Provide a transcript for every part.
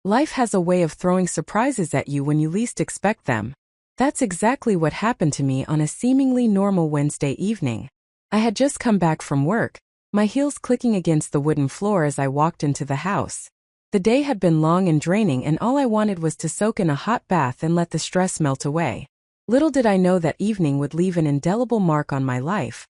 Life has a way of throwing surprises at you when you least expect them. That's exactly what happened to me on a seemingly normal Wednesday evening. I had just come back from work, my heels clicking against the wooden floor as I walked into the house. The day had been long and draining, and all I wanted was to soak in a hot bath and let the stress melt away. Little did I know that evening would leave an indelible mark on my life,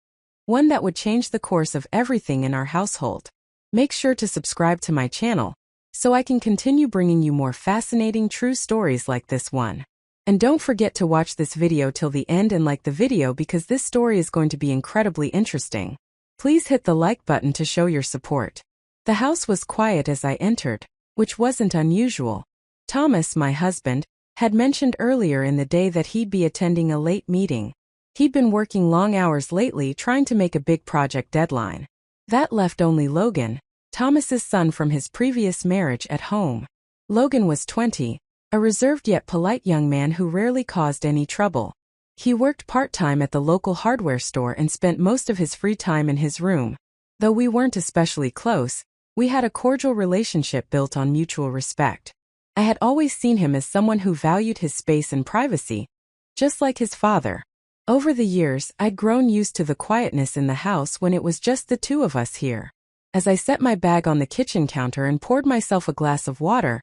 one that would change the course of everything in our household. Make sure to subscribe to my channel so I can continue bringing you more fascinating true stories like this one. And don't forget to watch this video till the end and like the video because this story is going to be incredibly interesting. Please hit the like button to show your support. The house was quiet as I entered, which wasn't unusual. Thomas, my husband, had mentioned earlier in the day that he'd be attending a late meeting. He'd been working long hours lately trying to make a big project deadline. That left only Logan, Thomas's son from his previous marriage, at home. Logan was 20, a reserved yet polite young man who rarely caused any trouble. He worked part-time at the local hardware store and spent most of his free time in his room. Though we weren't especially close, we had a cordial relationship built on mutual respect. I had always seen him as someone who valued his space and privacy, just like his father. Over the years, I'd grown used to the quietness in the house when it was just the two of us here. As I set my bag on the kitchen counter and poured myself a glass of water,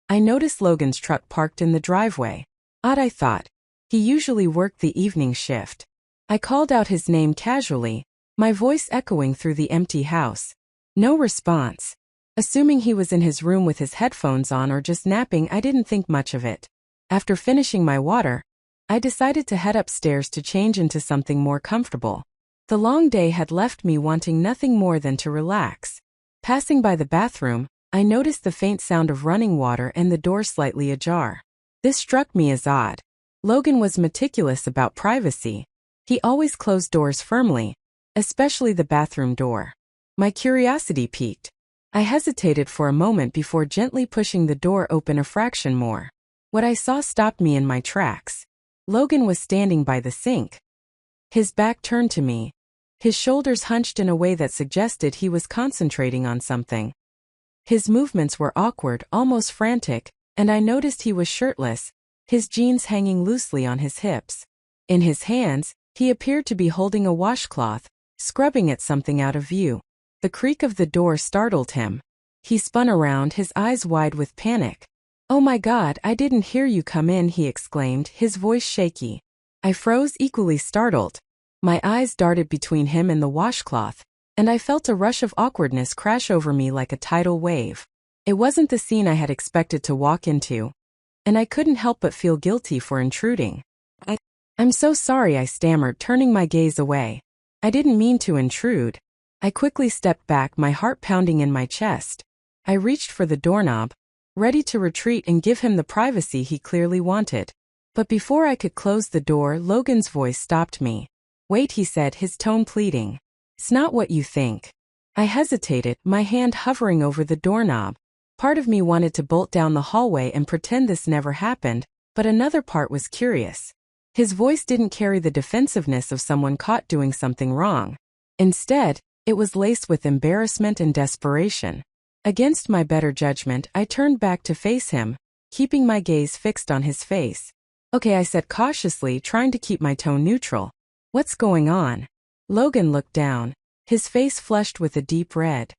I noticed Logan's truck parked in the driveway. Odd, I thought. He usually worked the evening shift. I called out his name casually, my voice echoing through the empty house. No response. Assuming he was in his room with his headphones on or just napping, I didn't think much of it. After finishing my water, I decided to head upstairs to change into something more comfortable. The long day had left me wanting nothing more than to relax. Passing by the bathroom, I noticed the faint sound of running water and the door slightly ajar. This struck me as odd. Logan was meticulous about privacy. He always closed doors firmly, especially the bathroom door. My curiosity piqued. I hesitated for a moment before gently pushing the door open a fraction more. What I saw stopped me in my tracks. Logan was standing by the sink. His back turned to me, his shoulders hunched in a way that suggested he was concentrating on something. His movements were awkward, almost frantic, and I noticed he was shirtless, his jeans hanging loosely on his hips. In his hands, he appeared to be holding a washcloth, scrubbing at something out of view. The creak of the door startled him. He spun around, his eyes wide with panic. "Oh my God, I didn't hear you come in," he exclaimed, his voice shaky. I froze, equally startled. My eyes darted between him and the washcloth, and I felt a rush of awkwardness crash over me like a tidal wave. It wasn't the scene I had expected to walk into, and I couldn't help but feel guilty for intruding. I'm so sorry," I stammered, turning my gaze away. "I didn't mean to intrude." I quickly stepped back, my heart pounding in my chest. I reached for the doorknob, ready to retreat and give him the privacy he clearly wanted. But before I could close the door, Logan's voice stopped me. "Wait," he said, his tone pleading. "It's not what you think." I hesitated, my hand hovering over the doorknob. Part of me wanted to bolt down the hallway and pretend this never happened, but another part was curious. His voice didn't carry the defensiveness of someone caught doing something wrong. Instead, it was laced with embarrassment and desperation. Against my better judgment, I turned back to face him, keeping my gaze fixed on his face. "Okay," I said cautiously, trying to keep my tone neutral. "What's going on?" Logan looked down, his face flushed with a deep red.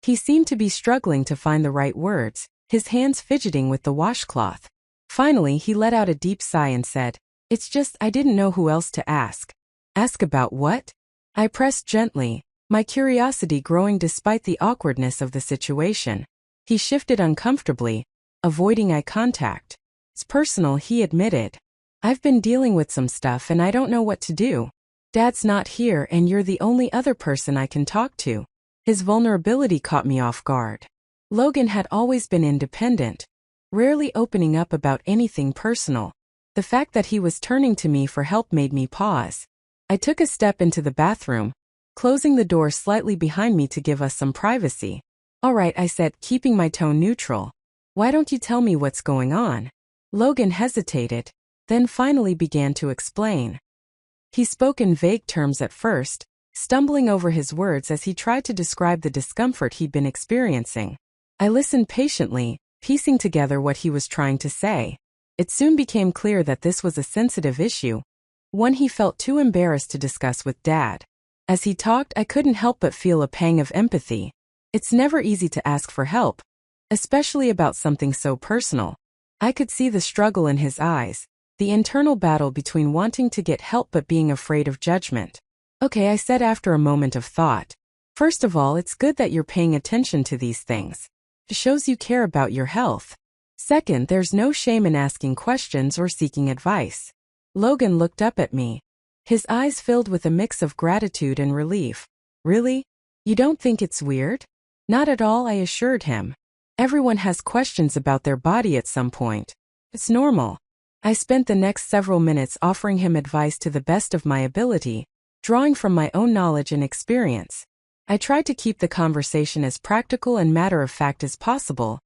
He seemed to be struggling to find the right words, his hands fidgeting with the washcloth. Finally, he let out a deep sigh and said, "It's just I didn't know who else to ask." "Ask about what?" I pressed gently, my curiosity growing despite the awkwardness of the situation. He shifted uncomfortably, avoiding eye contact. "It's personal," he admitted. "I've been dealing with some stuff and I don't know what to do. Dad's not here and you're the only other person I can talk to." His vulnerability caught me off guard. Logan had always been independent, rarely opening up about anything personal. The fact that he was turning to me for help made me pause. I took a step into the bathroom, closing the door slightly behind me to give us some privacy. "All right," I said, keeping my tone neutral. "Why don't you tell me what's going on?" Logan hesitated, then finally began to explain. He spoke in vague terms at first, stumbling over his words as he tried to describe the discomfort he'd been experiencing. I listened patiently, piecing together what he was trying to say. It soon became clear that this was a sensitive issue, one he felt too embarrassed to discuss with Dad. As he talked, I couldn't help but feel a pang of empathy. It's never easy to ask for help, especially about something so personal. I could see the struggle in his eyes, the internal battle between wanting to get help but being afraid of judgment. Okay, I said after a moment of thought. First of all, it's good that you're paying attention to these things. It shows you care about your health. Second, there's no shame in asking questions or seeking advice. Logan looked up at me, his eyes filled with a mix of gratitude and relief. Really? You don't think it's weird? Not at all, I assured him. Everyone has questions about their body at some point. It's normal. I spent the next several minutes offering him advice to the best of my ability, drawing from my own knowledge and experience. I tried to keep the conversation as practical and matter-of-fact as possible,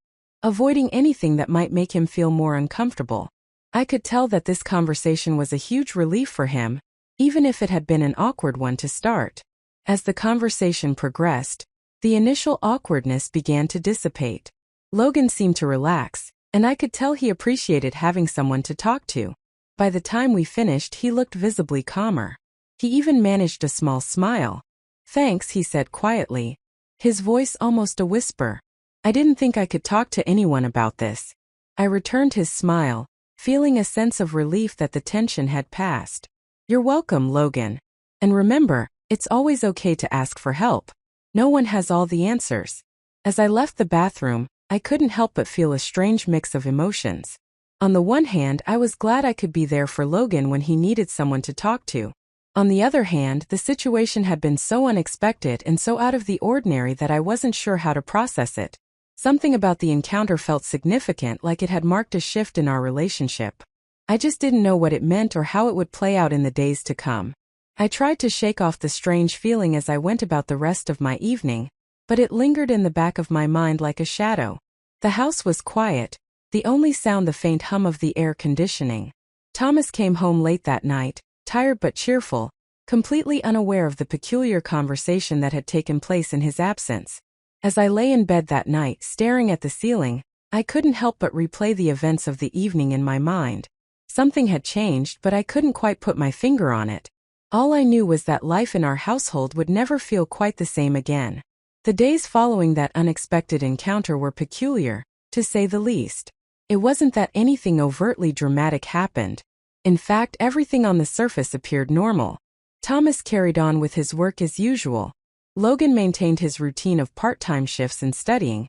avoiding anything that might make him feel more uncomfortable. I could tell that this conversation was a huge relief for him, even if it had been an awkward one to start. As the conversation progressed, the initial awkwardness began to dissipate. Logan seemed to relax, and I could tell he appreciated having someone to talk to. By the time we finished, he looked visibly calmer. He even managed a small smile. "Thanks," he said quietly, his voice almost a whisper. "I didn't think I could talk to anyone about this." I returned his smile, feeling a sense of relief that the tension had passed. "You're welcome, Logan. And remember, it's always okay to ask for help. No one has all the answers." As I left the bathroom, I couldn't help but feel a strange mix of emotions. On the one hand, I was glad I could be there for Logan when he needed someone to talk to. On the other hand, the situation had been so unexpected and so out of the ordinary that I wasn't sure how to process it. Something about the encounter felt significant, like it had marked a shift in our relationship. I just didn't know what it meant or how it would play out in the days to come. I tried to shake off the strange feeling as I went about the rest of my evening, but it lingered in the back of my mind like a shadow. The house was quiet, the only sound the faint hum of the air conditioning. Thomas came home late that night, tired but cheerful, completely unaware of the peculiar conversation that had taken place in his absence. As I lay in bed that night, staring at the ceiling, I couldn't help but replay the events of the evening in my mind. Something had changed, but I couldn't quite put my finger on it. All I knew was that life in our household would never feel quite the same again. The days following that unexpected encounter were peculiar, to say the least. It wasn't that anything overtly dramatic happened. In fact, everything on the surface appeared normal. Thomas carried on with his work as usual. Logan maintained his routine of part-time shifts and studying,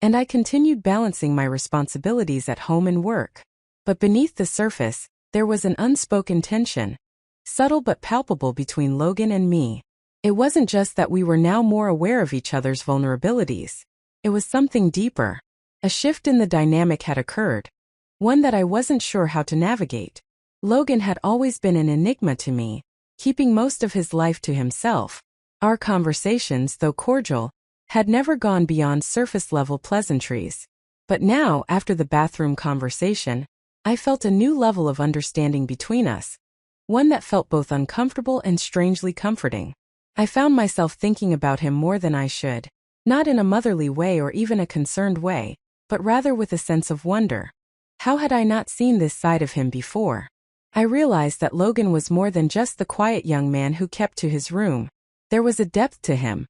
and I continued balancing my responsibilities at home and work. But beneath the surface, there was an unspoken tension, subtle but palpable between Logan and me. It wasn't just that we were now more aware of each other's vulnerabilities. It was something deeper. A shift in the dynamic had occurred, one that I wasn't sure how to navigate. Logan had always been an enigma to me, keeping most of his life to himself. Our conversations, though cordial, had never gone beyond surface-level pleasantries. But now, after the bathroom conversation, I felt a new level of understanding between us, one that felt both uncomfortable and strangely comforting. I found myself thinking about him more than I should, not in a motherly way or even a concerned way, but rather with a sense of wonder. How had I not seen this side of him before? I realized that Logan was more than just the quiet young man who kept to his room. There was a depth to him,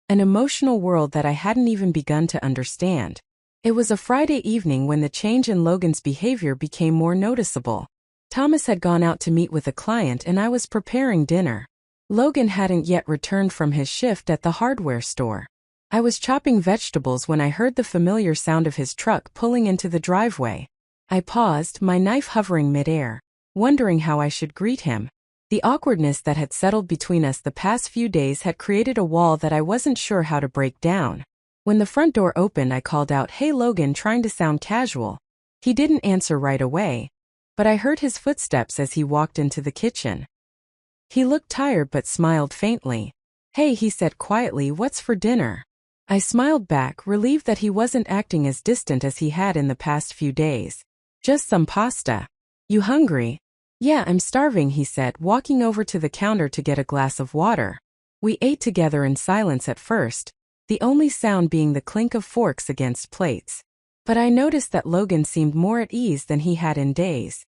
an emotional world that I hadn't even begun to understand. It was a Friday evening when the change in Logan's behavior became more noticeable. Thomas had gone out to meet with a client and I was preparing dinner. Logan hadn't yet returned from his shift at the hardware store. I was chopping vegetables when I heard the familiar sound of his truck pulling into the driveway. I paused, my knife hovering midair, wondering how I should greet him. The awkwardness that had settled between us the past few days had created a wall that I wasn't sure how to break down. When the front door opened, I called out, "Hey Logan," trying to sound casual. He didn't answer right away, but I heard his footsteps as he walked into the kitchen. He looked tired but smiled faintly. "Hey," he said quietly, "what's for dinner?" I smiled back, relieved that he wasn't acting as distant as he had in the past few days. "Just some pasta." "You hungry?" "Yeah, I'm starving," he said, walking over to the counter to get a glass of water. We ate together in silence at first, the only sound being the clink of forks against plates. But I noticed that Logan seemed more at ease than he had in days.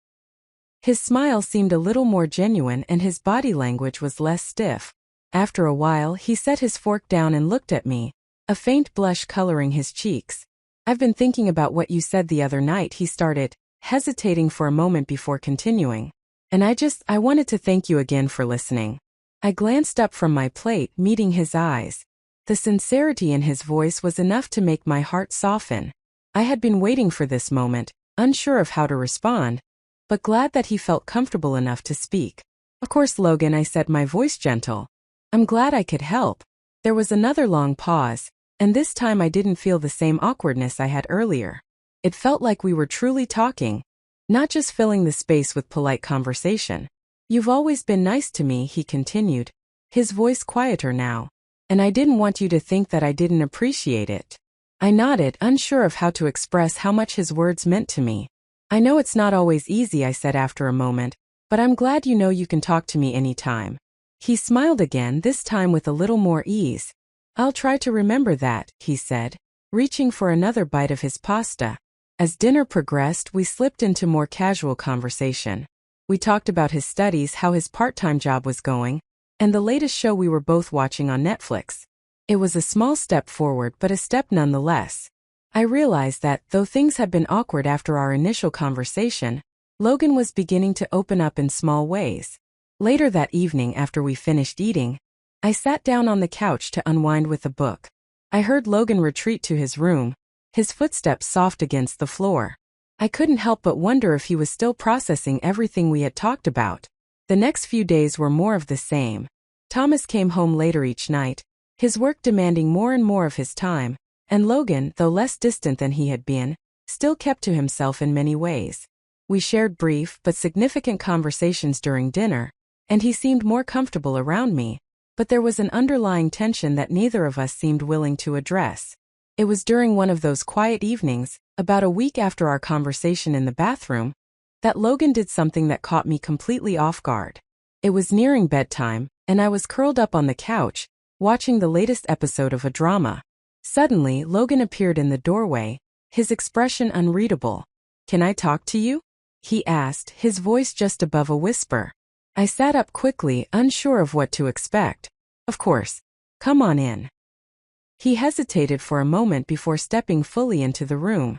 His smile seemed a little more genuine and his body language was less stiff. After a while, he set his fork down and looked at me, a faint blush coloring his cheeks. "I've been thinking about what you said the other night," he started, hesitating for a moment before continuing. "And I wanted to thank you again for listening." I glanced up from my plate, meeting his eyes. The sincerity in his voice was enough to make my heart soften. I had been waiting for this moment, unsure of how to respond, but glad that he felt comfortable enough to speak. "Of course, Logan," I said, my voice gentle. "I'm glad I could help." There was another long pause, and this time I didn't feel the same awkwardness I had earlier. It felt like we were truly talking, not just filling the space with polite conversation. "You've always been nice to me," he continued, his voice quieter now. "And I didn't want you to think that I didn't appreciate it." I nodded, unsure of how to express how much his words meant to me. "I know it's not always easy," I said after a moment, "but I'm glad you know you can talk to me anytime." He smiled again, this time with a little more ease. "I'll try to remember that," he said, reaching for another bite of his pasta. As dinner progressed, we slipped into more casual conversation. We talked about his studies, how his part-time job was going, and the latest show we were both watching on Netflix. It was a small step forward, but a step nonetheless. I realized that, though things had been awkward after our initial conversation, Logan was beginning to open up in small ways. Later that evening, after we finished eating, I sat down on the couch to unwind with a book. I heard Logan retreat to his room, his footsteps soft against the floor. I couldn't help but wonder if he was still processing everything we had talked about. The next few days were more of the same. Thomas came home later each night, his work demanding more and more of his time, and Logan, though less distant than he had been, still kept to himself in many ways. We shared brief but significant conversations during dinner, and he seemed more comfortable around me, but there was an underlying tension that neither of us seemed willing to address. It was during one of those quiet evenings, about a week after our conversation in the bathroom, that Logan did something that caught me completely off guard. It was nearing bedtime, and I was curled up on the couch, watching the latest episode of a drama. Suddenly, Logan appeared in the doorway, his expression unreadable. "Can I talk to you?" he asked, his voice just above a whisper. I sat up quickly, unsure of what to expect. "Of course. Come on in." He hesitated for a moment before stepping fully into the room.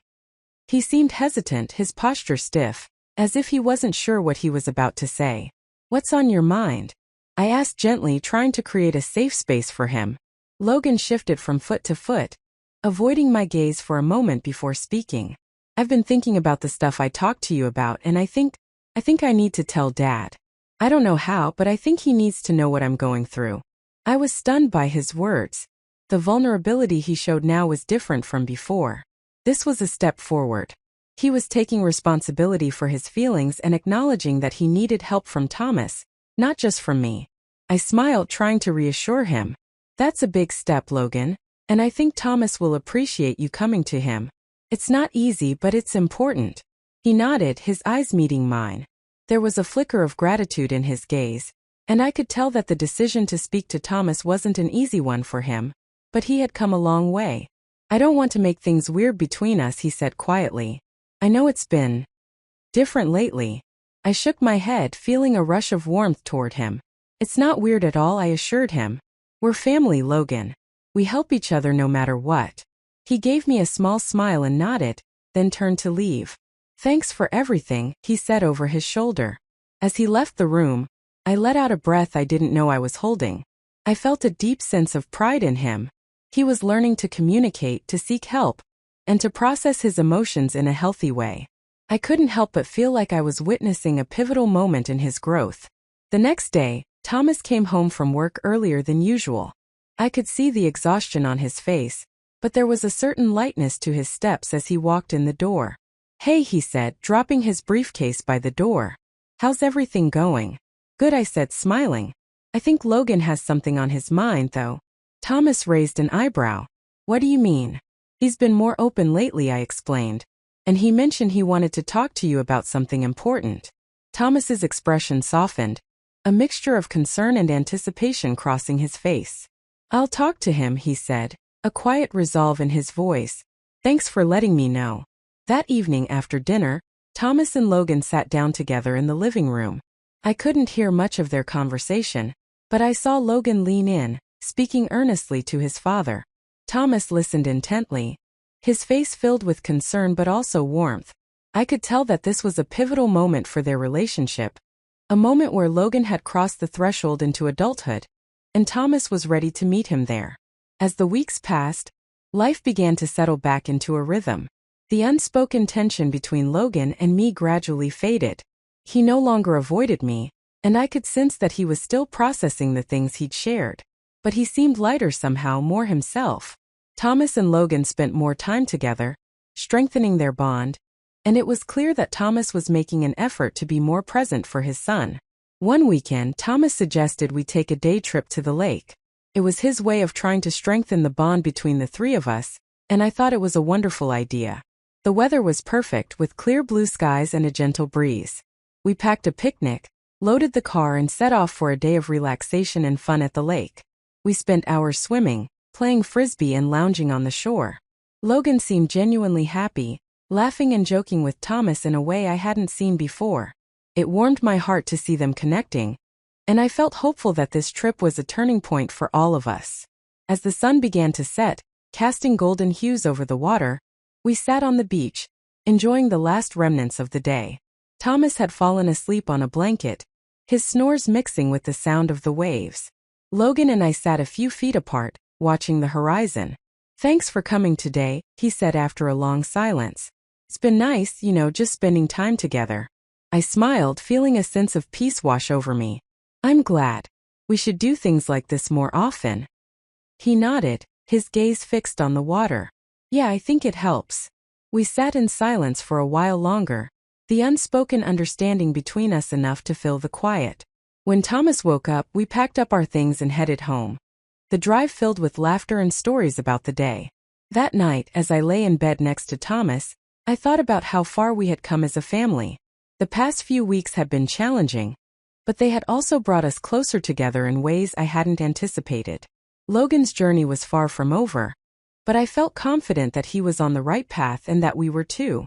He seemed hesitant, his posture stiff, as if he wasn't sure what he was about to say. "What's on your mind?" I asked gently, trying to create a safe space for him. Logan shifted from foot to foot, avoiding my gaze for a moment before speaking. "I've been thinking about the stuff I talked to you about, and I think I need to tell Dad. I don't know how, but I think he needs to know what I'm going through." I was stunned by his words. The vulnerability he showed now was different from before. This was a step forward. He was taking responsibility for his feelings and acknowledging that he needed help from Thomas, not just from me. I smiled, trying to reassure him. "That's a big step, Logan, and I think Thomas will appreciate you coming to him. It's not easy, but it's important." He nodded, his eyes meeting mine. There was a flicker of gratitude in his gaze, and I could tell that the decision to speak to Thomas wasn't an easy one for him, but he had come a long way. "I don't want to make things weird between us," he said quietly. "I know it's been different lately." I shook my head, feeling a rush of warmth toward him. "It's not weird at all," I assured him. "We're family, Logan. We help each other no matter what." He gave me a small smile and nodded, then turned to leave. "Thanks for everything," he said over his shoulder. As he left the room, I let out a breath I didn't know I was holding. I felt a deep sense of pride in him. He was learning to communicate, to seek help, and to process his emotions in a healthy way. I couldn't help but feel like I was witnessing a pivotal moment in his growth. The next day, Thomas came home from work earlier than usual. I could see the exhaustion on his face, but there was a certain lightness to his steps as he walked in the door. "Hey," he said, dropping his briefcase by the door. "How's everything going?" "Good," I said, smiling. "I think Logan has something on his mind, though." Thomas raised an eyebrow. "What do you mean?" "He's been more open lately," I explained. "And he mentioned he wanted to talk to you about something important." Thomas's expression softened, a mixture of concern and anticipation crossing his face. "I'll talk to him," he said, a quiet resolve in his voice. Thanks for letting me know. That evening after dinner, Thomas and Logan sat down together in the living room. I couldn't hear much of their conversation, but I saw Logan lean in, speaking earnestly to his father. Thomas listened intently, his face filled with concern but also warmth. I could tell that this was a pivotal moment for their relationship, a moment where Logan had crossed the threshold into adulthood, and Thomas was ready to meet him there. As the weeks passed, life began to settle back into a rhythm. The unspoken tension between Logan and me gradually faded. He no longer avoided me, and I could sense that he was still processing the things he'd shared. But he seemed lighter somehow, more himself. Thomas and Logan spent more time together, strengthening their bond, and it was clear that Thomas was making an effort to be more present for his son. One weekend, Thomas suggested we take a day trip to the lake. It was his way of trying to strengthen the bond between the three of us, and I thought it was a wonderful idea. The weather was perfect with clear blue skies and a gentle breeze. We packed a picnic, loaded the car and set off for a day of relaxation and fun at the lake. We spent hours swimming, playing frisbee and lounging on the shore. Logan seemed genuinely happy, laughing and joking with Thomas in a way I hadn't seen before. It warmed my heart to see them connecting, and I felt hopeful that this trip was a turning point for all of us. As the sun began to set, casting golden hues over the water, we sat on the beach, enjoying the last remnants of the day. Thomas had fallen asleep on a blanket, his snores mixing with the sound of the waves. Logan and I sat a few feet apart, watching the horizon. "Thanks for coming today," he said after a long silence. "It's been nice, just spending time together." I smiled, feeling a sense of peace wash over me. "I'm glad. We should do things like this more often." He nodded, his gaze fixed on the water. "Yeah, I think it helps." We sat in silence for a while longer, the unspoken understanding between us enough to fill the quiet. When Thomas woke up, we packed up our things and headed home. The drive filled with laughter and stories about the day. That night, as I lay in bed next to Thomas, I thought about how far we had come as a family. The past few weeks had been challenging, but they had also brought us closer together in ways I hadn't anticipated. Logan's journey was far from over, but I felt confident that he was on the right path and that we were too.